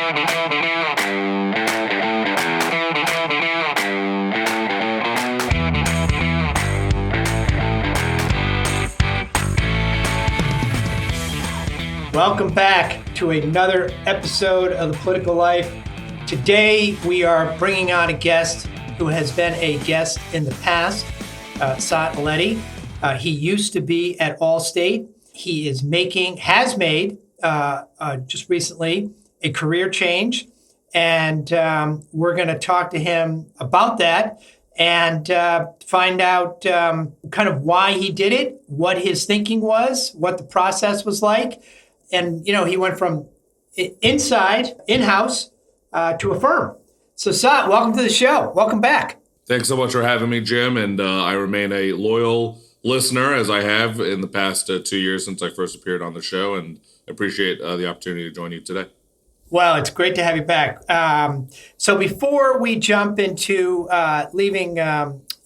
Welcome back to another episode of The Political Life. Today, we are bringing on a guest who has been a guest in the past, Saat Alety. He used to be at Allstate. He has made just recently a career change, and we're going to talk to him about that and find out kind of why he did it, what his thinking was, what the process was like. And, you know, he went from in-house, to a firm. So, Saat, welcome to the show. Welcome back. Thanks so much for having me, Jim. And I remain a loyal listener, as I have in the past 2 years since I first appeared on the show, and appreciate the opportunity to join you today. Well, it's great to have you back. So before we jump into leaving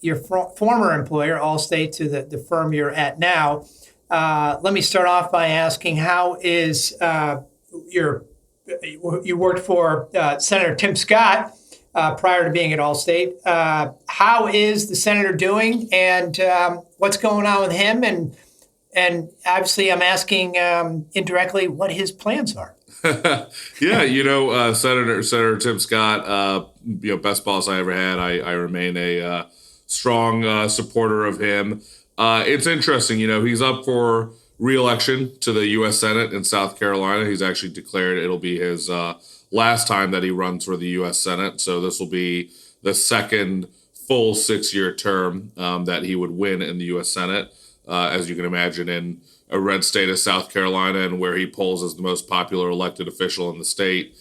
your former employer, Allstate, to the firm you're at now, let me start off by asking, how is you worked for Senator Tim Scott prior to being at Allstate. How is the senator doing, and what's going on with him? And obviously, I'm asking indirectly what his plans are. Yeah, Senator Tim Scott, best boss I ever had. I remain a strong supporter of him. It's interesting, he's up for re-election to the U.S. Senate in South Carolina. He's actually declared it'll be his last time that he runs for the U.S. Senate. So this will be the second full 6-year term that he would win in the U.S. Senate. As you can imagine, in a red state of South Carolina, and where he polls as the most popular elected official in the state,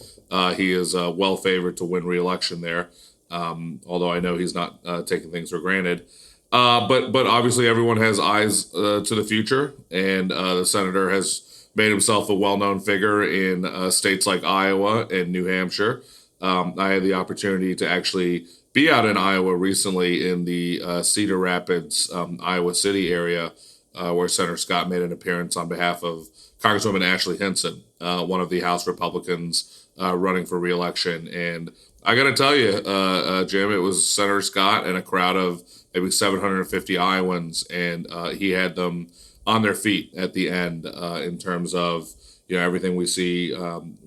he is well favored to win re-election there, although I know he's not taking things for granted. But obviously everyone has eyes to the future, and the senator has made himself a well-known figure in states like Iowa and New Hampshire. I had the opportunity to actually be out in Iowa recently in the Cedar Rapids, Iowa City area, where Senator Scott made an appearance on behalf of Congresswoman Ashley Hinson, one of the House Republicans running for re-election. And I got to tell you, Jim, it was Senator Scott and a crowd of maybe 750 Iowans, and he had them on their feet at the end in terms of everything we see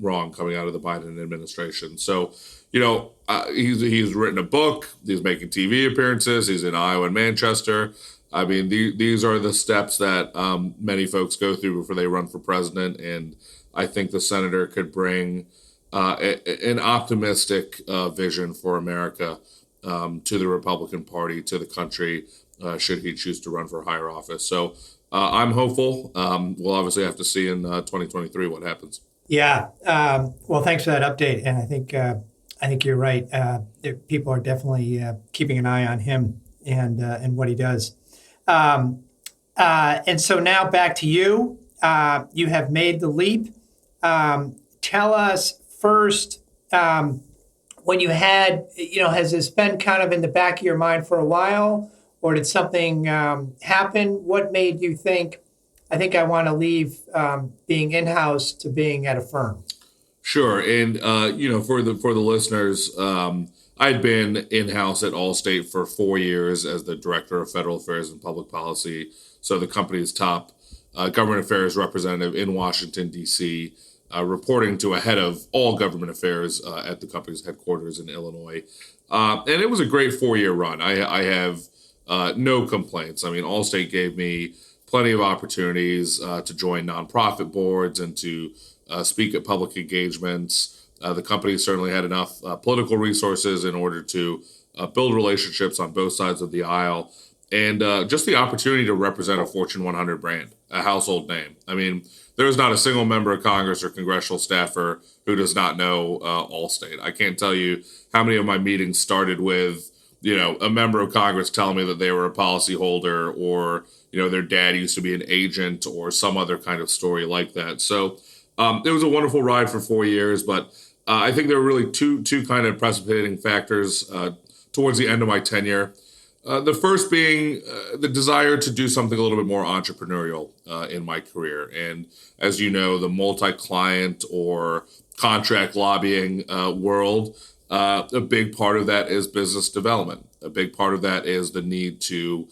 wrong coming out of the Biden administration. So, he's written a book, he's making TV appearances, he's in Iowa and Manchester. I mean, these are the steps that many folks go through before they run for president, and I think the senator could bring an optimistic vision for America to the Republican Party, to the country, should he choose to run for higher office. So I'm hopeful. We'll obviously have to see in 2023 what happens. Yeah. Well, thanks for that update. And I think you're right. People are definitely keeping an eye on him and what he does. And so now back to you. You have made the leap. Tell us first, when you had, has this been kind of in the back of your mind for a while, or did something happen? What made you think, I think I want to leave being in-house to being at a firm? Sure. And, for the listeners, I'd been in-house at Allstate for 4 years as the Director of Federal Affairs and Public Policy, so the company's top government affairs representative in Washington, D.C., reporting to a head of all government affairs at the company's headquarters in Illinois. And it was a great 4-year run. I have no complaints. I mean, Allstate gave me plenty of opportunities to join nonprofit boards and to speak at public engagements. The company certainly had enough political resources in order to build relationships on both sides of the aisle, and just the opportunity to represent a Fortune 100 brand, a household name. I mean, there is not a single member of Congress or congressional staffer who does not know Allstate. I can't tell you how many of my meetings started with, a member of Congress telling me that they were a policyholder, or, their dad used to be an agent, or some other kind of story like that. So it was a wonderful ride for 4 years, but I think there were really two kind of precipitating factors towards the end of my tenure. The first being the desire to do something a little bit more entrepreneurial in my career. And as you know, the multi-client or contract lobbying world, a big part of that is business development. A big part of that is the need to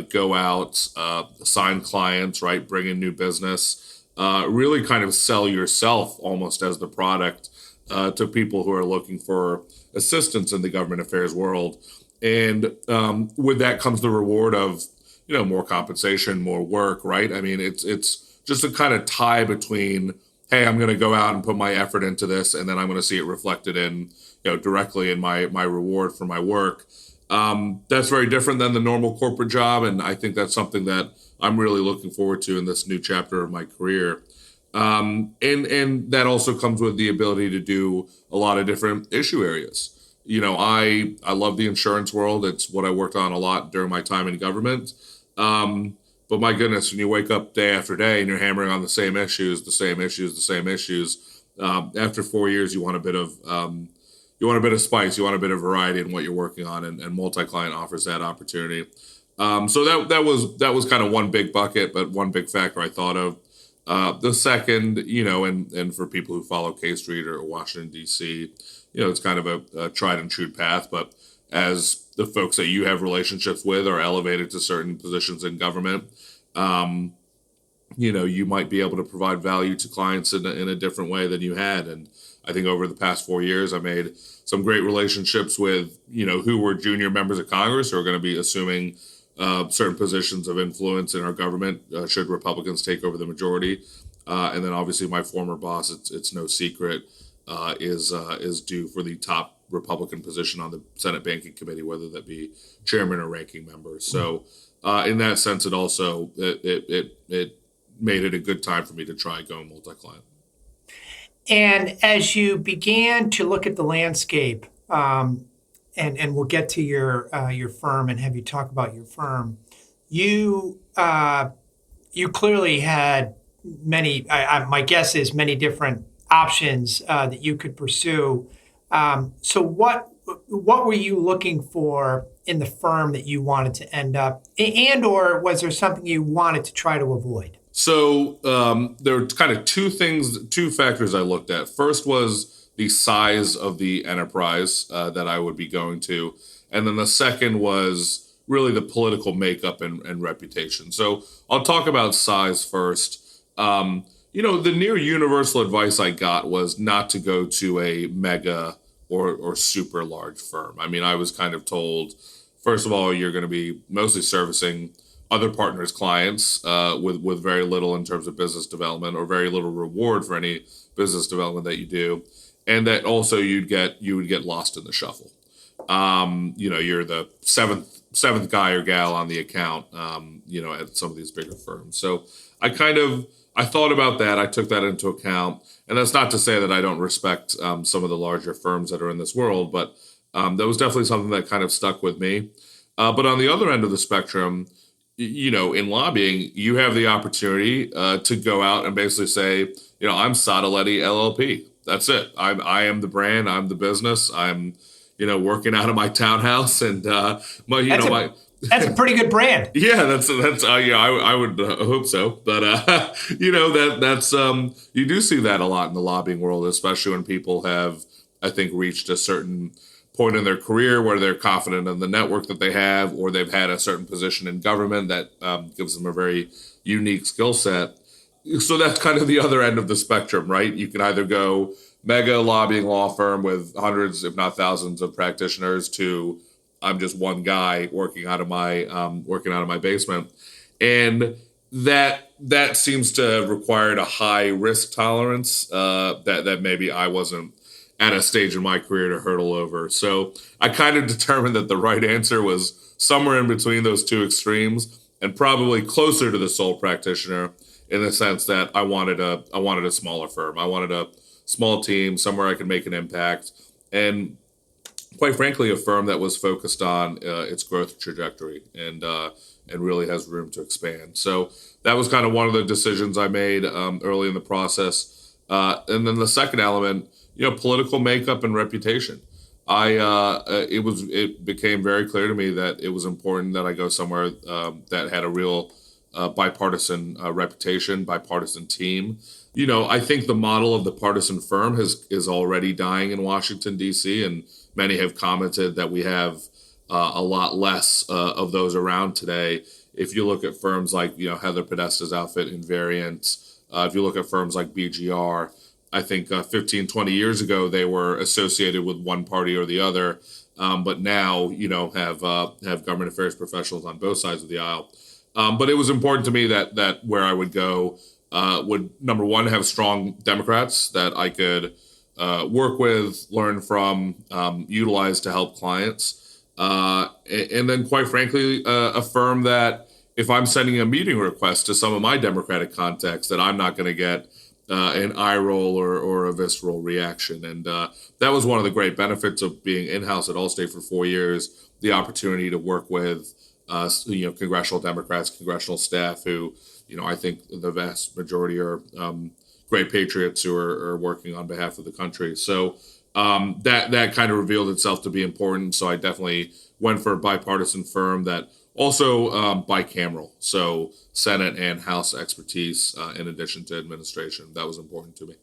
go out, sign clients, right, bring in new business, really kind of sell yourself almost as the product to people who are looking for assistance in the government affairs world. And with that comes the reward of, more compensation, more work, right? I mean, it's just a kind of tie between, hey, I'm going to go out and put my effort into this, and then I'm going to see it reflected in, directly in my reward for my work. That's very different than the normal corporate job, and I think that's something that I'm really looking forward to in this new chapter of my career. And that also comes with the ability to do a lot of different issue areas. I love the insurance world. It's what I worked on a lot during my time in government. But my goodness, when you wake up day after day and you're hammering on the same issues, after 4 years, you want a bit of spice, you want a bit of variety in what you're working on, and multi-client offers that opportunity. So that was kind of one big bucket, but one big factor I thought of. The second, and for people who follow K Street or Washington D.C., it's kind of a tried and true path, but as the folks that you have relationships with are elevated to certain positions in government, you might be able to provide value to clients in a different way than you had. And I think over the past 4 years, I made some great relationships with, who were junior members of Congress who are going to be assuming certain positions of influence in our government should Republicans take over the majority. And then obviously my former boss, it's no secret, is due for the top Republican position on the Senate Banking Committee, whether that be chairman or ranking member. So in that sense, it also it made it a good time for me to try going multi-client. And as you began to look at the landscape, and we'll get to your firm and have you talk about your firm, you clearly had many. My guess is many different options that you could pursue. So what were you looking for in the firm that you wanted to end up, or was there something you wanted to try to avoid? So there were kind of two factors I looked at. First was the size of the enterprise that I would be going to. And then the second was really the political makeup and reputation. So I'll talk about size first. The near universal advice I got was not to go to a mega or super large firm. I mean, I was kind of told, first of all, you're going to be mostly servicing other partners' clients with very little in terms of business development or very little reward for any business development that you do, and that also you would get lost in the shuffle. You're the seventh guy or gal on the account, at some of these bigger firms. So I thought about that. I took that into account, and that's not to say that I don't respect some of the larger firms that are in this world, but that was definitely something that kind of stuck with me. But on the other end of the spectrum, in lobbying, you have the opportunity to go out and basically say, I'm Saat Alety LLP. That's it. I am the brand. I'm the business. I'm, working out of my townhouse, and that's a pretty good brand. Yeah, that's I would hope so. But that's you do see that a lot in the lobbying world, especially when people have, I think, reached a certain point in their career where they're confident in the network that they have, or they've had a certain position in government that gives them a very unique skill set. So that's kind of the other end of the spectrum, right? You can either go mega lobbying law firm with hundreds, if not thousands, of practitioners, to I'm just one guy working out of my basement, and that seems to have required a high risk tolerance that maybe I wasn't at a stage in my career to hurdle over. So I kind of determined that the right answer was somewhere in between those two extremes, and probably closer to the sole practitioner, in the sense that I wanted a smaller firm. I wanted a small team, somewhere I could make an impact, and quite frankly, a firm that was focused on its growth trajectory and really has room to expand. So that was kind of one of the decisions I made early in the process. And then the second element, political makeup and reputation. It became very clear to me that it was important that I go somewhere that had a real bipartisan reputation, bipartisan team. I think the model of the partisan firm is already dying in Washington, D.C., and many have commented that we have a lot less of those around today. If you look at firms like, Heather Podesta's outfit Invariant, if you look at firms like BGR, I think 15, 20 years ago, they were associated with one party or the other. But now, have government affairs professionals on both sides of the aisle. But it was important to me that where I would go would, number one, have strong Democrats that I could work with, learn from, utilize to help clients. And then, quite frankly, a firm that if I'm sending a meeting request to some of my Democratic contacts, that I'm not going to get an eye roll or a visceral reaction. And that was one of the great benefits of being in-house at Allstate for 4 years, the opportunity to work with congressional Democrats, congressional staff who, I think the vast majority are great patriots who are working on behalf of the country. So that kind of revealed itself to be important. So I definitely went for a bipartisan firm that also bicameral. So Senate and House expertise in addition to administration. That was important to me.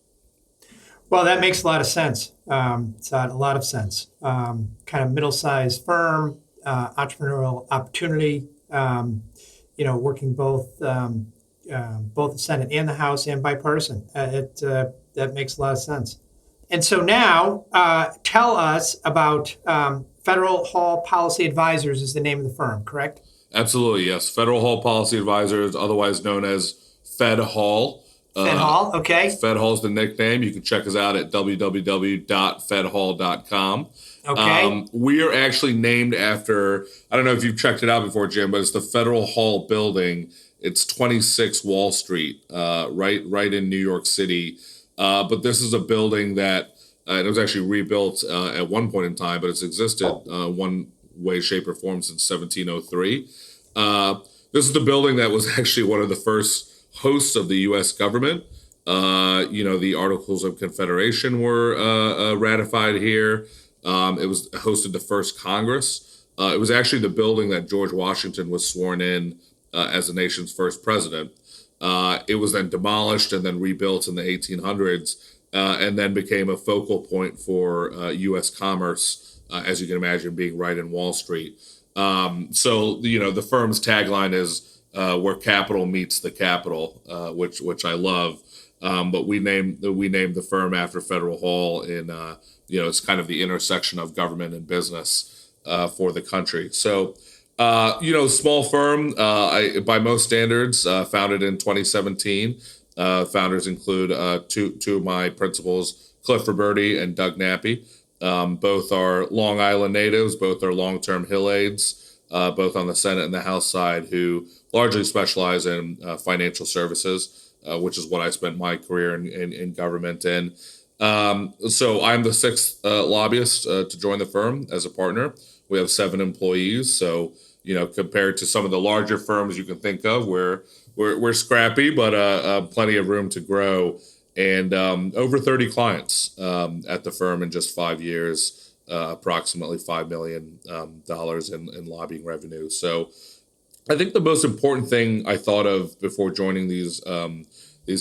Well, that makes a lot of sense. It's a lot of sense. Kind of middle-sized firm, entrepreneurial opportunity, working both the Senate and the House and bipartisan. That makes a lot of sense. And so now tell us about Federal Hall Policy Advisors is the name of the firm, correct? Absolutely, yes. Federal Hall Policy Advisors, otherwise known as Fed Hall. Fed Hall, okay. Fed Hall is the nickname. You can check us out at www.fedhall.com. Okay. We are actually named after, I don't know if you've checked it out before, Jim, but it's the Federal Hall building. It's 26 Wall Street, right in New York City. But this is a building that it was actually rebuilt at one point in time, but it's existed one way, shape, or form since 1703. This is the building that was actually one of the first hosts of the U.S. government. The Articles of Confederation were ratified here. It was hosted the first Congress. It was actually the building that George Washington was sworn in as the nation's first president. It was then demolished and then rebuilt in the 1800s, and then became a focal point for U.S. commerce, as you can imagine, being right in Wall Street. So the firm's tagline is "Where capital meets the capital," which I love. But we named the firm after Federal Hall in it's kind of the intersection of government and business for the country. So. Small firm, by most standards, founded in 2017. Founders include two of my principals, Cliff Roberti and Doug Nappy. Both are Long Island natives, both are long-term Hill aides, both on the Senate and the House side, who largely specialize in financial services, which is what I spent my career in government in. So I'm the sixth lobbyist to join the firm as a partner. We have 7 employees, so compared to some of the larger firms you can think of, we're scrappy, but plenty of room to grow. And over 30 clients at the firm in just 5 years, approximately $5 million in lobbying revenue. So I think the most important thing I thought of before joining these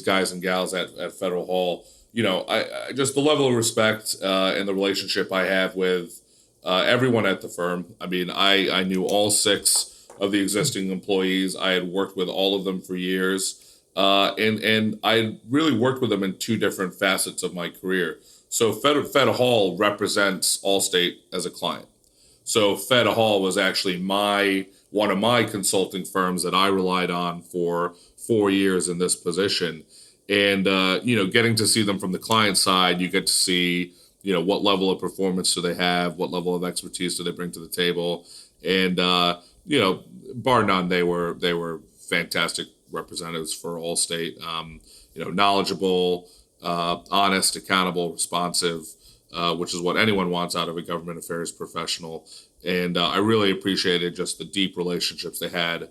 guys and gals at Federal Hall, I just the level of respect and the relationship I have with everyone at the firm. I mean, I knew all 6 of the existing employees. I had worked with all of them for years. And I really worked with them in 2 different facets of my career. So Fed Hall represents Allstate as a client. So Fed Hall was actually one of my consulting firms that I relied on for 4 years in this position. And, getting to see them from the client side, you get to see, what level of performance do they have? What level of expertise do they bring to the table? And, bar none, they were fantastic representatives for Allstate, knowledgeable, honest, accountable, responsive, which is what anyone wants out of a government affairs professional. And I really appreciated just the deep relationships they had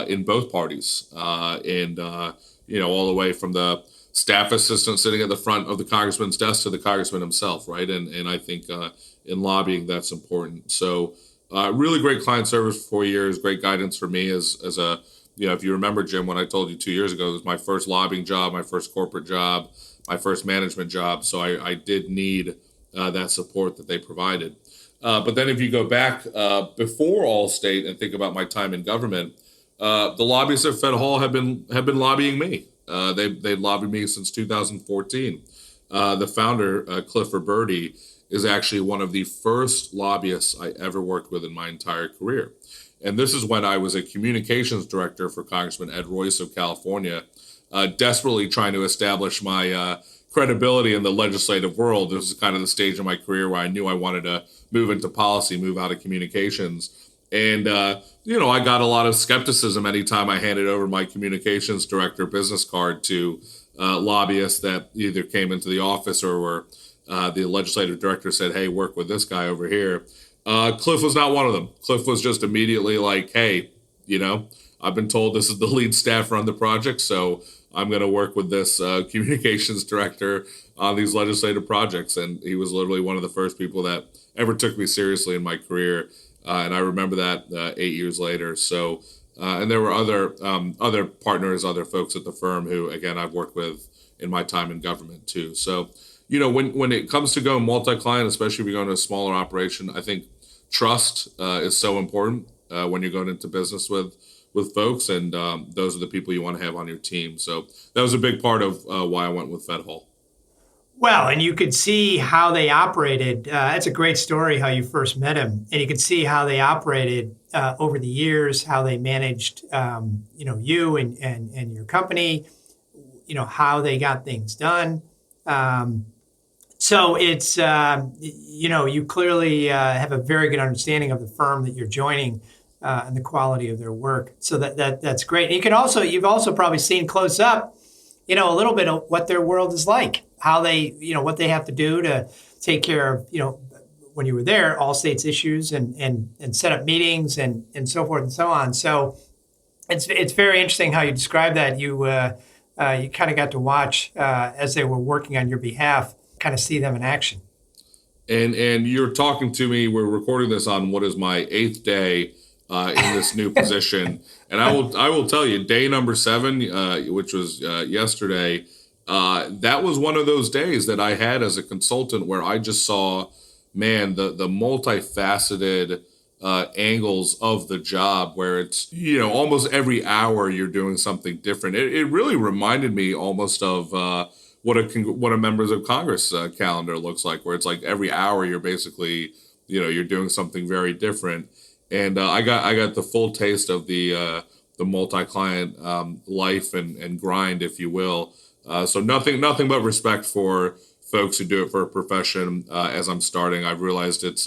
in both parties, all the way from the staff assistant sitting at the front of the congressman's desk to the congressman himself, right? And I think in lobbying, that's important. So really great client service for 4 years, great guidance for me as a if you remember, Jim, when I told you 2 years ago, it was my first lobbying job, my first corporate job, my first management job. So I did need that support that they provided. But then if you go back before Allstate and think about my time in government, the lobbyists at Fed Hall have been lobbying me. They've lobbied me since 2014. The founder, Clifford Birdie, is actually one of the first lobbyists I ever worked with in my entire career. And this is when I was a communications director for Congressman Ed Royce of California, desperately trying to establish my credibility in the legislative world. This was kind of the stage of my career where I knew I wanted to move into policy, move out of communications. And, I got a lot of skepticism anytime I handed over my communications director business card to lobbyists that either came into the office or were the legislative director said, hey, work with this guy over here. Cliff was not one of them. Cliff was just immediately like, hey, I've been told this is the lead staffer on the project, so I'm going to work with this communications director on these legislative projects. And he was literally one of the first people that ever took me seriously in my career. And I remember that 8 years later. So, and there were other partners, other folks at the firm who, again, I've worked with in my time in government too. So, when it comes to going multi-client, especially if you're going to a smaller operation, I think trust is so important when you're going into business with folks, and those are the people you want to have on your team. So that was a big part of why I went with Fed Hall. Well, and you could see how they operated. That's a great story, how you first met him. And you could see how they operated over the years, how they managed, you and your company, how they got things done. So it's, you clearly have a very good understanding of the firm that you're joining and the quality of their work. So that's great. And you've also probably seen close up, a little bit of what their world is like, how they, what they have to do to take care of, when you were there, Allstate's issues and set up meetings and so forth and so on. So it's very interesting how you describe that. You kind of got to watch as they were working on your behalf, kind of see them in action. And you're talking to me, we're recording this on what is my 8th day in this new position. And I will tell you, day number 7, which was yesterday, that was one of those days that I had as a consultant where I just saw, man, the multifaceted angles of the job, where it's, almost every hour you're doing something different. It really reminded me almost of what a members of Congress calendar looks like, where it's like every hour you're basically, you're doing something very different. And I got the full taste of the multi-client life and grind, if you will. So nothing but respect for folks who do it for a profession. As I'm starting, I've realized it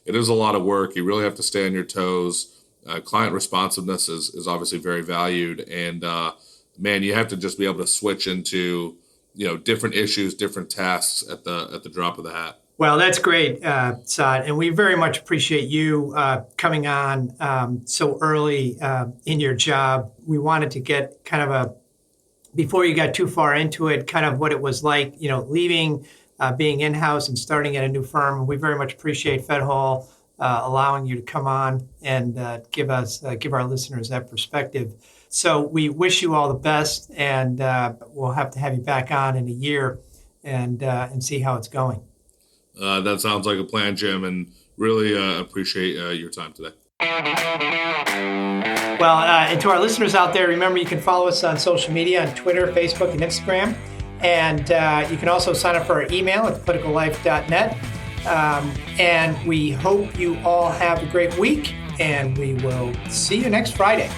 is a lot of work. You really have to stay on your toes. Client responsiveness is obviously very valued, and man, you have to just be able to switch into different issues, different tasks at the drop of the hat. Well, that's great, Saat, and we very much appreciate you coming on so early in your job. We wanted to get kind of before you got too far into it, kind of what it was like, leaving, being in-house and starting at a new firm. We very much appreciate Fed Hall allowing you to come on and give our listeners that perspective. So we wish you all the best, and we'll have to have you back on in a year and see how it's going. That sounds like a plan, Jim, and really appreciate your time today. Well, and to our listeners out there, remember you can follow us on social media, on Twitter, Facebook, and Instagram. And you can also sign up for our email at politicallife.net. And we hope you all have a great week, and we will see you next Friday.